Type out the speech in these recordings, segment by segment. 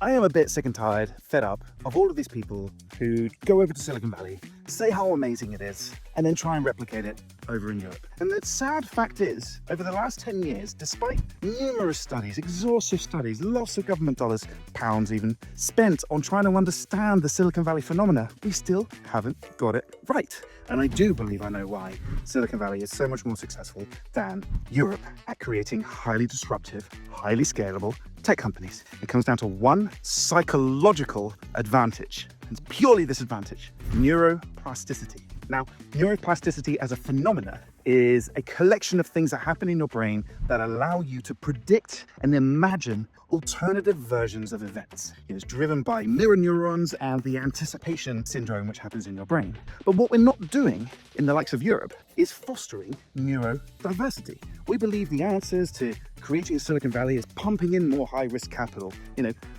I am a bit sick and tired, fed up of all of these people who go over to Silicon Valley, say how amazing it is, and then try and replicate it over in Europe. And the sad fact is, over the last 10 years, despite numerous studies, exhaustive studies, lots of government dollars, pounds even, spent on trying to understand the Silicon Valley phenomena, we still haven't got it right. And I do believe I know why Silicon Valley is so much more successful than Europe at creating highly disruptive, highly scalable tech companies. It comes down to one psychological advantage. It's purely this advantage: neuroplasticity. Now, neuroplasticity as a phenomena is a collection of things that happen in your brain that allow you to predict and imagine alternative versions of events. It's driven by mirror neurons and the anticipation syndrome which happens in your brain. But what we're not doing in the likes of Europe is fostering neurodiversity. We believe the answers to creating a Silicon Valley is pumping in more high-risk capital,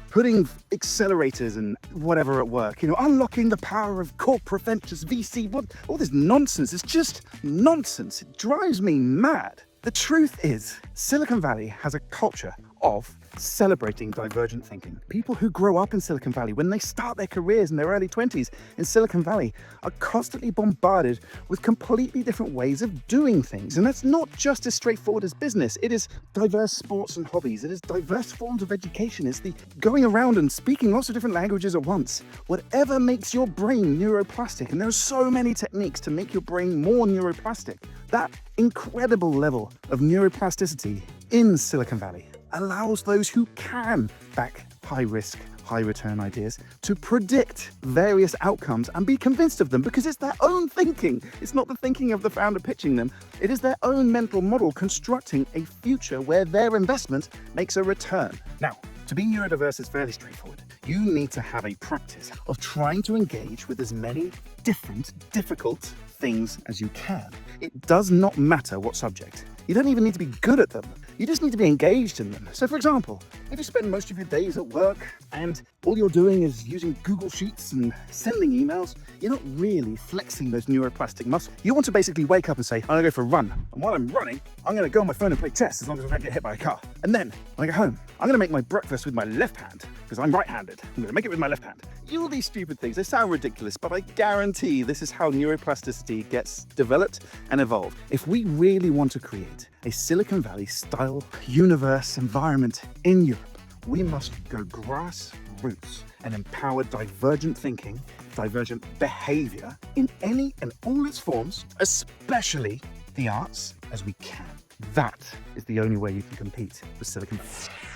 putting accelerators and whatever at work, unlocking the power of corporate ventures, VC, all this nonsense. It's just nonsense. It drives me mad. The truth is, Silicon Valley has a culture of celebrating divergent thinking. People who grow up in Silicon Valley, when they start their careers in their early 20s in Silicon Valley, are constantly bombarded with completely different ways of doing things. And that's not just as straightforward as business. It is diverse sports and hobbies. It is diverse forms of education. It's the going around and speaking lots of different languages at once. Whatever makes your brain neuroplastic, and there are so many techniques to make your brain more neuroplastic, that incredible level of neuroplasticity in Silicon Valley allows those who can back high-risk, high-return ideas to predict various outcomes and be convinced of them, because it's their own thinking. It's not the thinking of the founder pitching them. It is their own mental model constructing a future where their investment makes a return. Now, to be neurodiverse is fairly straightforward. You need to have a practice of trying to engage with as many different, difficult things as you can. It does not matter what subject. You don't even need to be good at them. You just need to be engaged in them. So for example, if you spend most of your days at work and all you're doing is using Google Sheets and sending emails, you're not really flexing those neuroplastic muscles. You want to basically wake up and say, I'm gonna go for a run. And while I'm running, I'm gonna go on my phone and play chess as long as I don't get hit by a car. And then when I get home, I'm gonna make my breakfast with my left hand because I'm right-handed. I'm gonna make it with my left hand. All these stupid things, they sound ridiculous, but I guarantee this is how neuroplasticity gets developed and evolved. If we really want to create a Silicon Valley style universe environment in Europe, we must go grassroots and empower divergent thinking, divergent behavior in any and all its forms, especially the arts, as we can. That is the only way you can compete with Silicon Valley.